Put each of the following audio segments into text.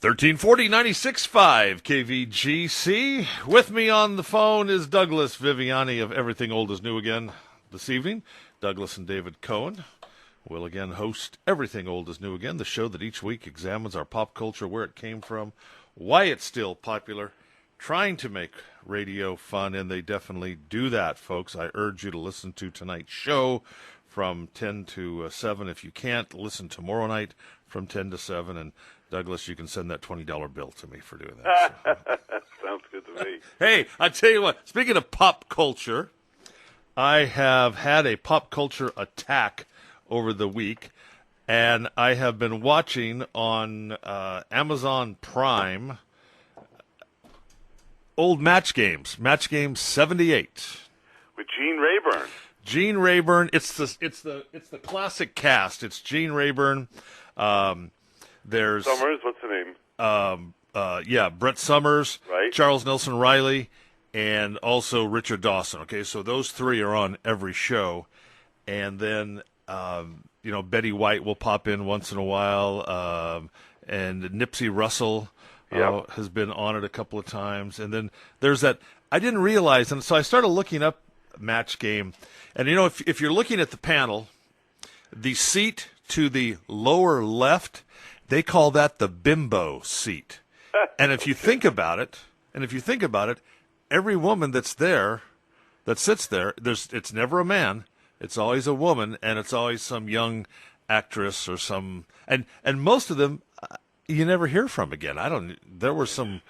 1340 96.5 KVGC. With me on the phone is Douglas Viviani of Everything Old is New Again this evening. Douglas and David Cohen will again host Everything Old is New Again, the show that each week examines our pop culture, where it came from, why it's still popular, trying to make radio fun, and they definitely do that, folks. I urge you to listen to tonight's show from 10 to 7. If you can't, listen tomorrow night from 10 to 7, and Douglas, you can send that $20 bill to me for doing that. So. Sounds good to me. Hey, I tell you what, speaking of pop culture, I have had a pop culture attack over the week, and I have been watching on Amazon Prime old Match Games 78 with Gene Rayburn. Gene Rayburn. It's the classic cast. It's Gene Rayburn. There's Summers. What's the name? Brett Summers, right. Charles Nelson Riley, and also Richard Dawson. Okay, so those three are on every show, and then Betty White will pop in once in a while, and Nipsey Russell has been on it a couple of times, and then there's that. I didn't realize, and so I started looking up Match Game, and if you're looking at the panel, the seat to the lower left, they call that the bimbo seat. And if you think about it, every woman that sits there, it's never a man. It's always a woman, and it's always some young actress or some, and most of them you never hear from again. There were some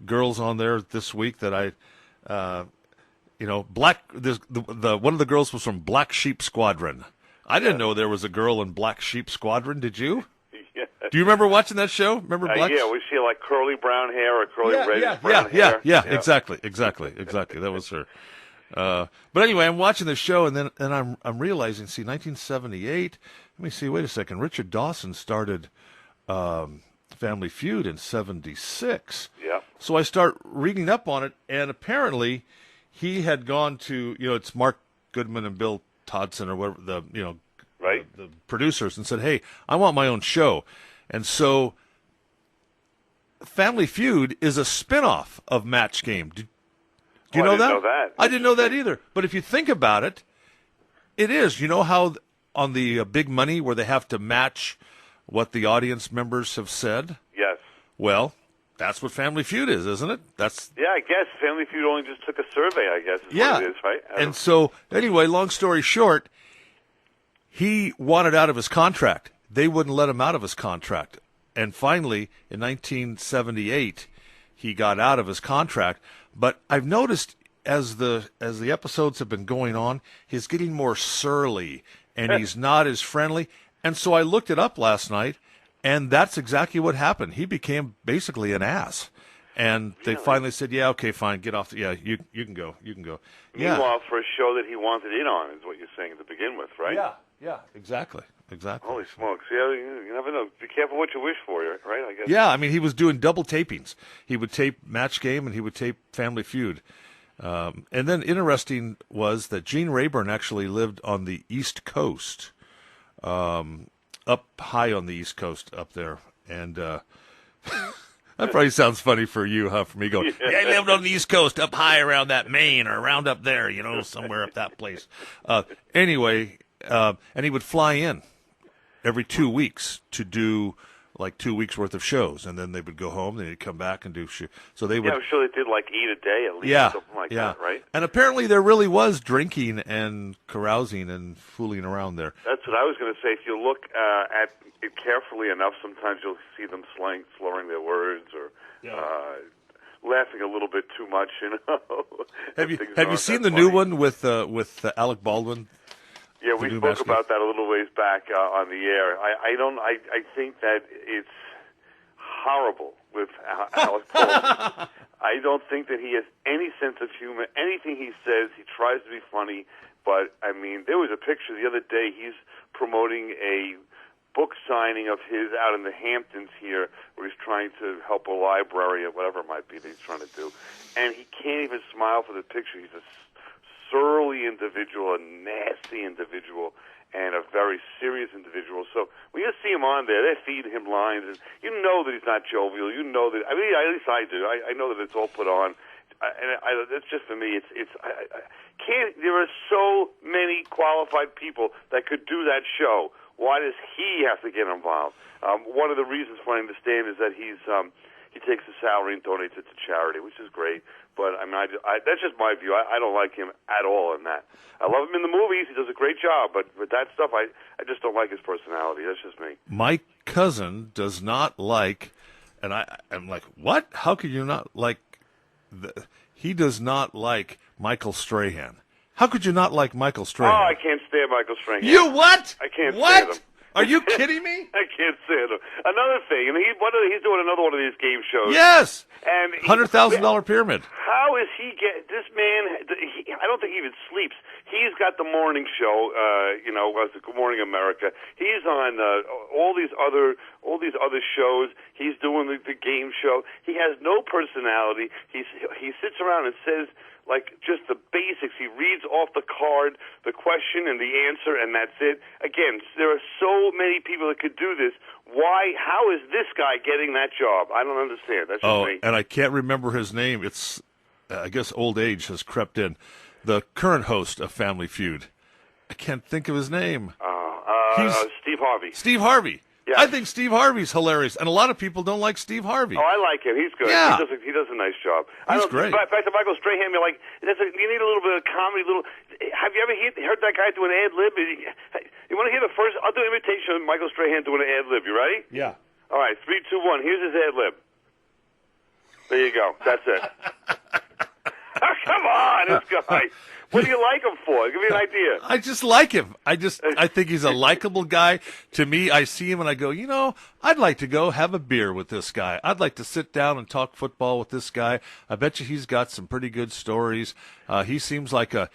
girls on there this week that one of the girls was from Black Sheep Squadron. I didn't know there was a girl in Black Sheep Squadron. Did you? Yeah. Do you remember watching that show? Remember Black? Was she like curly brown hair or curly reddish brown hair? Yeah, exactly. That was her. But anyway, I'm watching the show, and then I'm realizing, 1978. Let me see. Wait a second. Richard Dawson started Family Feud in 76. Yeah. So I start reading up on it, and apparently he had gone to, it's Mark Goodman and Bill Todson or whatever, the producers, and said, hey, I want my own show. And so Family Feud is a spinoff of Match Game. Do you know that? I didn't know that. I didn't know that either. But if you think about it, it is. You know how on the Big Money where they have to match what the audience members have said? Yes. Well, that's what Family Feud is, isn't it? I guess Family Feud only just took a survey, I guess, is what it is, right? And so, anyway, long story short, he wanted out of his contract. They wouldn't let him out of his contract. And finally, in 1978, he got out of his contract. But I've noticed as the episodes have been going on, he's getting more surly, and he's not as friendly. And so I looked it up last night, and that's exactly what happened. He became basically an ass. And they finally said, yeah, okay, fine, get off. You can go. Meanwhile, for a show that he wanted in on is what you're saying to begin with, right? Yeah, exactly. Holy smokes. Yeah, you never know. Be careful what you wish for, right? I guess. Yeah, I mean, he was doing double tapings. He would tape Match Game, and he would tape Family Feud. And then interesting was that Gene Rayburn actually lived on the East Coast, up high on the East Coast up there. And that probably sounds funny for you, huh? For me going, I lived on the East Coast, up high around that Maine or around up there, somewhere up that place. Anyway, and he would fly in every 2 weeks to do like 2 weeks worth of shows, and then they would go home, then they'd come back and do shit. So they would. Yeah, I'm sure they did like 8 a day at least, something like that, right? And apparently there really was drinking and carousing and fooling around there. That's what I was going to say. If you look at it carefully enough, sometimes you'll see them slurring their words or laughing a little bit too much. Have you seen the new one with Alec Baldwin? Yeah, we spoke about that a little ways back on the air. I think that it's horrible with Alec Baldwin. I don't think that he has any sense of humor. Anything he says, he tries to be funny. But, I mean, there was a picture the other day. He's promoting a book signing of his out in the Hamptons here where he's trying to help a library or whatever it might be that he's trying to do. And he can't even smile for the picture. He's a surly individual, a nasty individual, and a very serious individual. So when you see him on there, they're feeding him lines, and you know that he's not jovial. You know that, I mean, at least I do. I know that it's all put on. That's just for me. I can't. There are so many qualified people that could do that show. Why does he have to get involved? One of the reasons, from what I understand, is that he takes a salary and donates it to charity, which is great. But I mean, that's just my view. I don't like him at all in that. I love him in the movies; he does a great job. But with that stuff, I just don't like his personality. That's just me. My cousin does not like, and I'm like, what? How could you not like? He does not like Michael Strahan. How could you not like Michael Strahan? Oh, I can't stand Michael Strahan. You what? I can't what? stand him. Are you kidding me? I can't stand him. Another thing, and he's doing another one of these game shows. Yes. And $100,000 pyramid. How is he this man? I don't think he even sleeps. He's got the morning show. Was the Good Morning America. He's on all these other shows. He's doing the game show. He has no personality. He sits around and says, like, just the basics. He reads off the card the question and the answer, and that's it. Again, there are so many people that could do this. Why? How is this guy getting that job? I don't understand. That's just me. And I can't remember his name. It's, I guess old age has crept in. The current host of Family Feud. I can't think of his name. Steve Harvey. Steve Harvey. Yes. I think Steve Harvey's hilarious, and a lot of people don't like Steve Harvey. Oh, I like him. He's good. Yeah. He does a nice job. He's great. Back to Michael Strahan, you're like, you need a little bit of comedy. Have you ever heard that guy do an ad lib? You want to hear the first? I'll do an imitation of Michael Strahan doing an ad lib. You ready? Yeah. All right, 3, 2, 1. Here's his ad lib. There you go. That's it. Oh, come on, this guy. What do you like him for? Give me an idea. I just like him. I think he's a likable guy. To me, I see him and I go, I'd like to go have a beer with this guy. I'd like to sit down and talk football with this guy. I bet you he's got some pretty good stories. He seems like a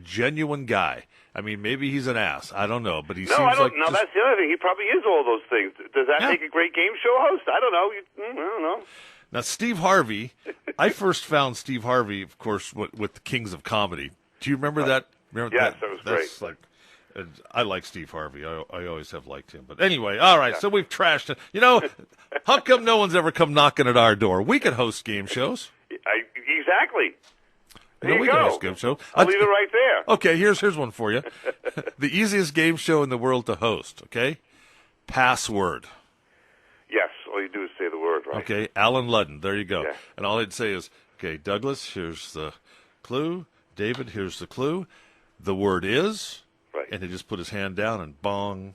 genuine guy. I mean, maybe he's an ass. I don't know, but he seems like. No, that's the other thing. He probably is all those things. Does that make a great game show host? I don't know. I don't know. Now, Steve Harvey, I first found Steve Harvey, of course, with the Kings of Comedy. Do you remember that? Yes, that was great. I like Steve Harvey. I always have liked him. But anyway, all right, so we've trashed it. How come no one's ever come knocking at our door? We could host game shows. Exactly. There you we go. can host game shows. I'll leave it right there. Okay, here's one for you. The easiest game show in the world to host, okay? Password. Yes, all you do is say the word, right? Okay, Alan Ludden, there you go. Yeah. And all I'd say is, okay, Douglas, here's the clue. David, here's the clue. The word is, right. And he just put his hand down and bong.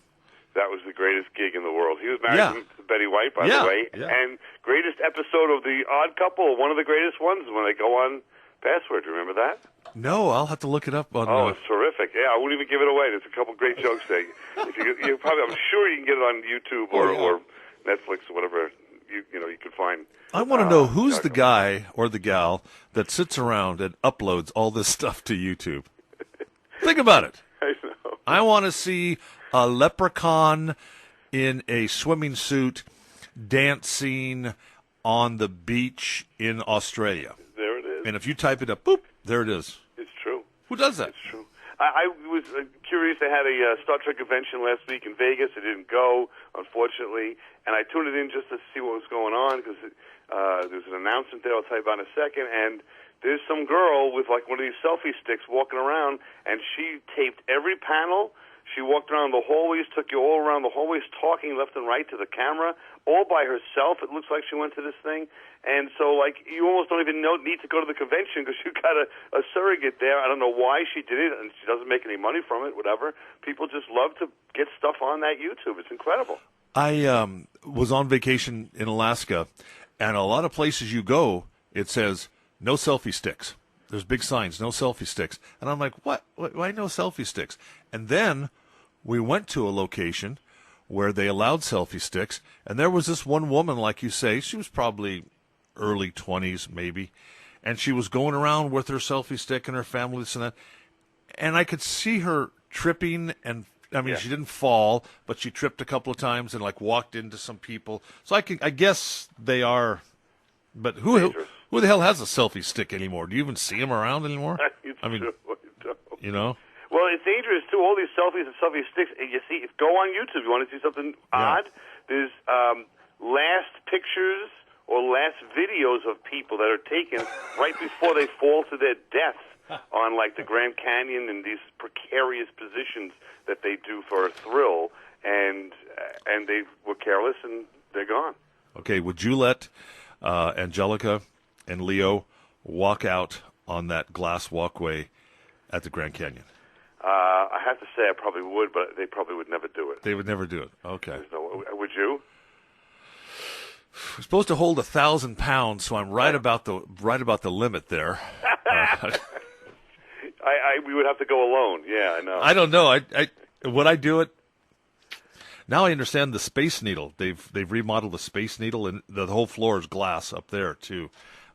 That was the greatest gig in the world. He was married to Betty White, by the way. Yeah. And greatest episode of The Odd Couple, one of the greatest ones, when they go on Password. Remember that? No, I'll have to look it up on. Oh, it's terrific. Yeah, I wouldn't even give it away. There's a couple great jokes there. You probably, I'm sure you can get it on YouTube or Netflix or whatever you can find. I want to know who's the guy or the gal that sits around and uploads all this stuff to YouTube. Think about it. I know. I want to see a leprechaun in a swimming suit dancing on the beach in Australia. There it is. And if you type it up, boop, there it is. It's true. Who does that? It's true. I was curious. They had a Star Trek convention last week in Vegas. It didn't go, unfortunately, and I tuned it in just to see what was going on because there's an announcement there I'll tell you about in a second, and there's some girl with like one of these selfie sticks walking around, and she taped every panel. She walked around the hallways, took you all around the hallways, talking left and right to the camera, all by herself. It looks like she went to this thing. And so, like, you almost don't even need to go to the convention because you got a surrogate there. I don't know why she did it, and she doesn't make any money from it, whatever. People just love to get stuff on that YouTube. It's incredible. I was on vacation in Alaska, and a lot of places you go, it says, no selfie sticks. There's big signs, no selfie sticks. And I'm like, what? Why no selfie sticks? And then we went to a location where they allowed selfie sticks, and there was this one woman, like you say, she was probably early 20s maybe, and she was going around with her selfie stick and her family, this and that. And I could see her tripping, and I mean, she didn't fall, but she tripped a couple of times and like walked into some people. So I guess they are, but who the hell has a selfie stick anymore? Do you even see them around anymore? I mean, you know? Well, it's dangerous, too. All these selfies and selfie sticks. You see, go on YouTube. You want to see something odd? There's last pictures or last videos of people that are taken right before they fall to their death on, like, the Grand Canyon and these precarious positions that they do for a thrill. And they were careless, and they're gone. Okay, would you let Angelica and Leo walk out on that glass walkway at the Grand Canyon? I have to say I probably would, but they probably would never do it. They would never do it. Okay. Would you? We're supposed to hold 1,000 pounds, so I'm right about the limit there. We would have to go alone. Yeah, I know. I don't know. Would I do it? Now I understand the Space Needle. They've remodeled the Space Needle, and the whole floor is glass up there too.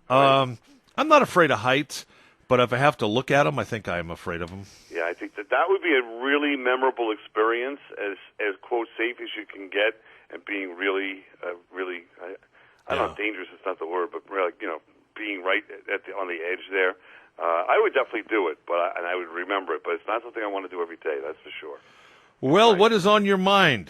Right. I'm not afraid of heights, but if I have to look at them, I think I'm afraid of them. Yeah, I think that would be a really memorable experience, as quote safe as you can get, and being really, I don't know, dangerous is not the word, but really, being right on the edge there. I would definitely do it, and I would remember it, but it's not something I want to do every day. That's for sure. Well, what is on your mind?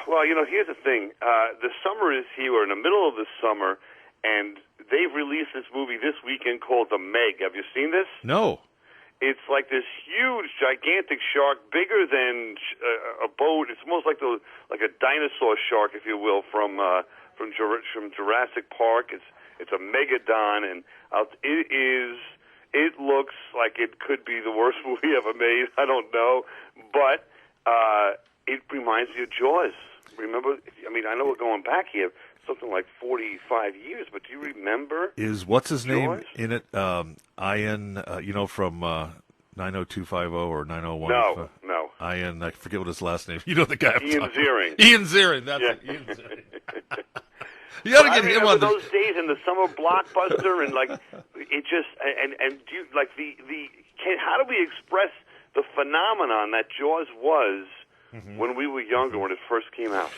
Well, here's the thing. The summer is here. We're in the middle of the summer, and they've released this movie this weekend called The Meg. Have you seen this? No. It's like this huge, gigantic shark, bigger than a boat. It's almost like a dinosaur shark, if you will, from Jurassic Park. It's a megalodon, and it looks like it could be the worst movie ever made. I don't know, but it reminds me of Jaws. Remember? I know we're going back here, something like 45 years, but do you remember? What's his Jaws? name in it? Ian, from 90250 or 901? No. Ian, I forget what his last name. You know the guy. Ian Ziering. Ian Ziering, that's it. Ian Ziering. You got to get him on those days in the summer blockbuster, and it just and do you, like how do we express the phenomenon that Jaws was when we were younger, when it first came out?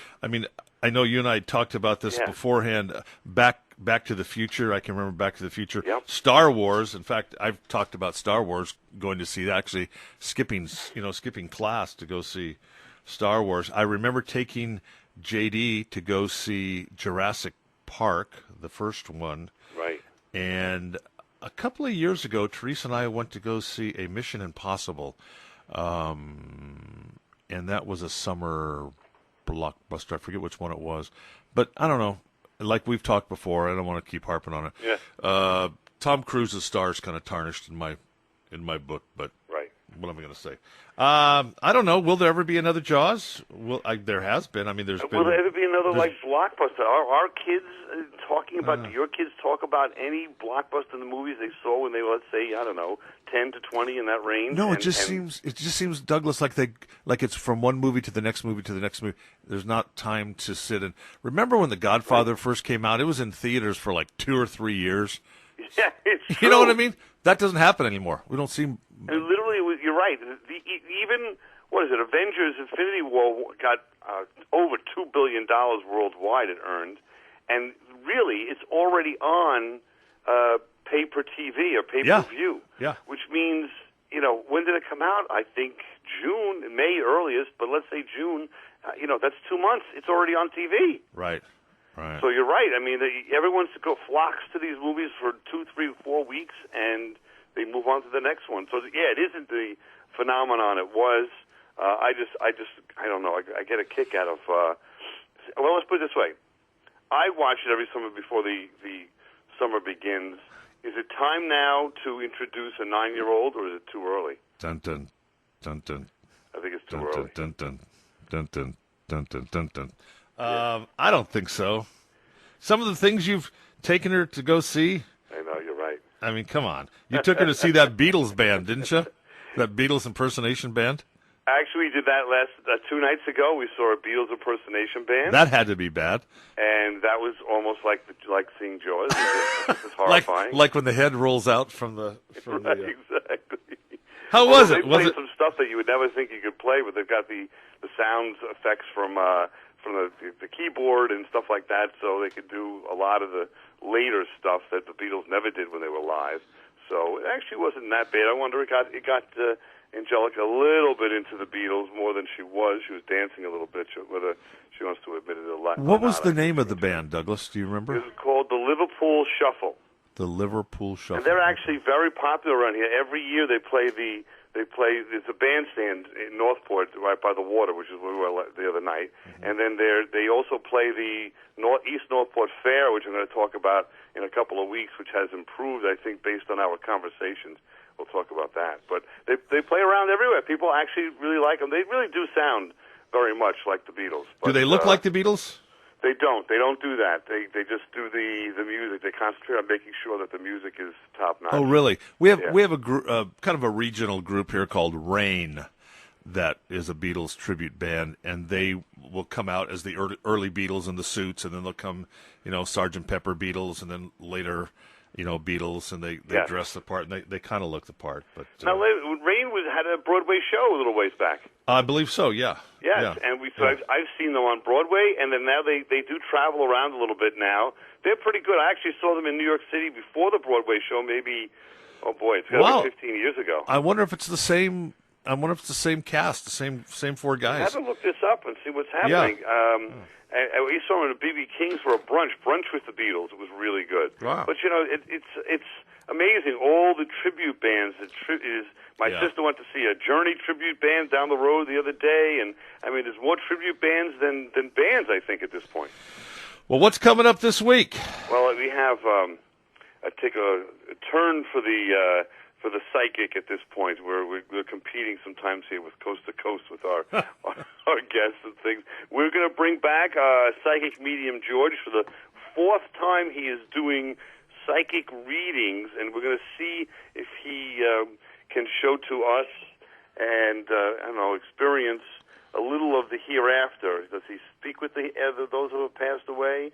I know you and I talked about this beforehand. Back to the Future. I can remember Back to the Future. Yep. Star Wars. In fact, I've talked about Star Wars, going to see, actually skipping class to go see Star Wars. I remember taking JD to go see Jurassic Park, the first one. Right. And a couple of years ago, Teresa and I went to go see a Mission Impossible, and that was a summer blockbuster. I forget which one it was, but I don't know. Like we've talked before, I don't want to keep harping on it. Yeah. Tom Cruise's star is kind of tarnished in my book, but right. What am I going to say? I don't know. Will there ever be another Jaws? There has been. There's been. Will there ever be another blockbuster? Are our kids talking about? Do your kids talk about any blockbuster in the movies they saw when they were, let's say, I don't know, 10 to 20 in that range? No, it just seems, Douglas, like it's from one movie to the next movie to the next movie. There's not time to sit and remember when The Godfather first came out. It was in theaters for like 2 or 3 years. Yeah, it's true. You know what I mean? That doesn't happen anymore. We don't see. And literally, you're right. Even what is it? Avengers: Infinity War got over $2 billion worldwide. It earned, and really, it's already on pay per TV or pay per view. Yeah. Which means, when did it come out? I think June, May earliest, but let's say June. That's 2 months. It's already on TV. Right. Right. So you're right. Everyone flocks to these movies for 2, 3, 4 weeks, and they move on to the next one. So yeah, it isn't the phenomenon it was. I don't know. I get a kick out of. Well, let's put it this way. I watch it every summer before the summer begins. Is it time now to introduce a 9-year-old, or is it too early? Dun dun dun dun. I think it's too dun, early. Dun dun dun dun dun dun dun dun. I don't think so. Some of the things you've taken her to go see. I know, you're right. Come on. You took her to see that Beatles band, didn't you? That Beatles impersonation band? Actually, we did that 2 nights ago. We saw a Beatles impersonation band. That had to be bad. And that was almost like seeing Jaws. It was horrifying. like when the head rolls out from the... Right, exactly. How was it? They played some stuff that you would never think you could play, but they've got the sound effects from the keyboard and stuff like that, so they could do a lot of the later stuff that the Beatles never did when they were live. So it actually wasn't that bad. I wonder it got Angelica a little bit into the Beatles more than she was. She was dancing a little bit, whether she wants to admit it or not. What was the name of the band, Douglas? Do you remember? It was called the Liverpool Shuffle. The Liverpool Shuffle. And they're actually very popular around here. Every year they play there's a bandstand in Northport right by the water, which is where we were the other night. Mm-hmm. And then they also play the East Northport Fair, which I'm going to talk about in a couple of weeks, which has improved, I think, based on our conversations. We'll talk about that. But they play around everywhere. People actually really like them. They really do sound very much like the Beatles. But, do they look like the Beatles? They don't. They don't do that. They just do the music. They concentrate on making sure that the music is top notch. Oh, really? We have a kind of a regional group here called Rain, that is a Beatles tribute band, and they will come out as the early Beatles in the suits, and then they'll come, Sgt. Pepper Beatles, and then later, Beatles, and they dress the part, and they kind of look the part. But now, Rain had a Broadway show a little ways back. I believe so. Yeah. Yes, and I've seen them on Broadway, and then now they do travel around a little bit now. They're pretty good. I actually saw them in New York City before the Broadway show. Maybe, it's got to be 15 years ago. I wonder if it's the same. Cast, the same four guys. I haven't looked this up and see what's happening. Yeah. And we saw them at B.B. King's for a brunch with the Beatles. It was really good. Wow. But it's amazing. All the tribute bands. My sister went to see a Journey tribute band down the road the other day, and I mean, there's more tribute bands than bands, I think, at this point. Well, what's coming up this week? Well, we have take a turn for the psychic at this point, where we're competing sometimes here with Coast to Coast with our guests and things. We're going to bring back psychic medium George for the fourth time. He is doing psychic readings, and we're going to see if he can show to us and experience a little of the hereafter. Does he speak with those who have passed away?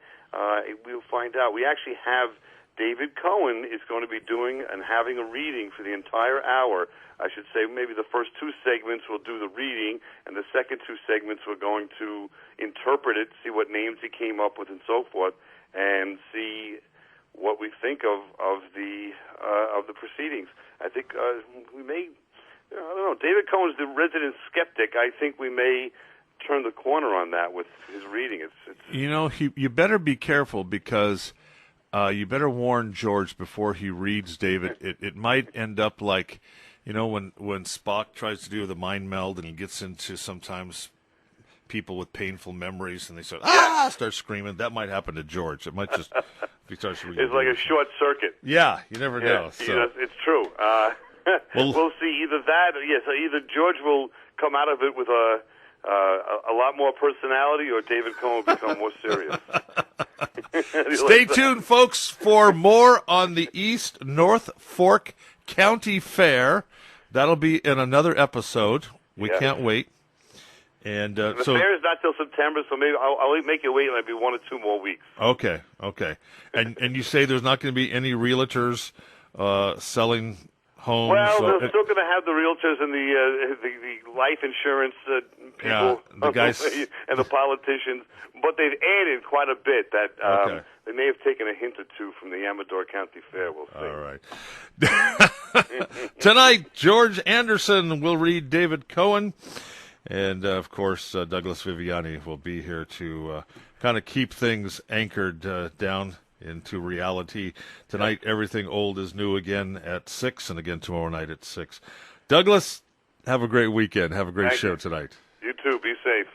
We'll find out. We actually have David Cohen is going to be doing and having a reading for the entire hour. I should say maybe the first two segments we'll do the reading, and the second two segments we're going to interpret it, see what names he came up with and so forth, and see what we think of the proceedings. I think we may, I don't know, David Cohen's the resident skeptic. I think we may turn the corner on that with his reading. You better be careful, because you better warn George before he reads David. It might end up like, when Spock tries to do the mind meld and he gets into sometimes people with painful memories and they start screaming. That might happen to George. It might just, if he starts reading. It's like a short circuit. Yeah, you never know. So. It's true. We'll see either that, either George will come out of it with a lot more personality, or David Cohen will become more serious. Stay tuned, folks, for more on the East North Fork County Fair. That'll be in another episode. We can't wait. And the fair is not till September, so maybe I'll make you wait maybe 1 or 2 more weeks. Okay. And you say there's not going to be any realtors selling homes? Well, they're still going to have the realtors and the life insurance people, the guys, and the politicians, but they've added quite a bit. That they may have taken a hint or two from the Amador County Fair. We'll see. All right. Tonight, George Anderson will read David Cohen, and of course, Douglas Viviani will be here to kind of keep things anchored down into reality. Tonight, Everything Old is New again at 6, and again tomorrow night at 6. Douglas, have a great weekend. Have a great show tonight. You too. Be safe.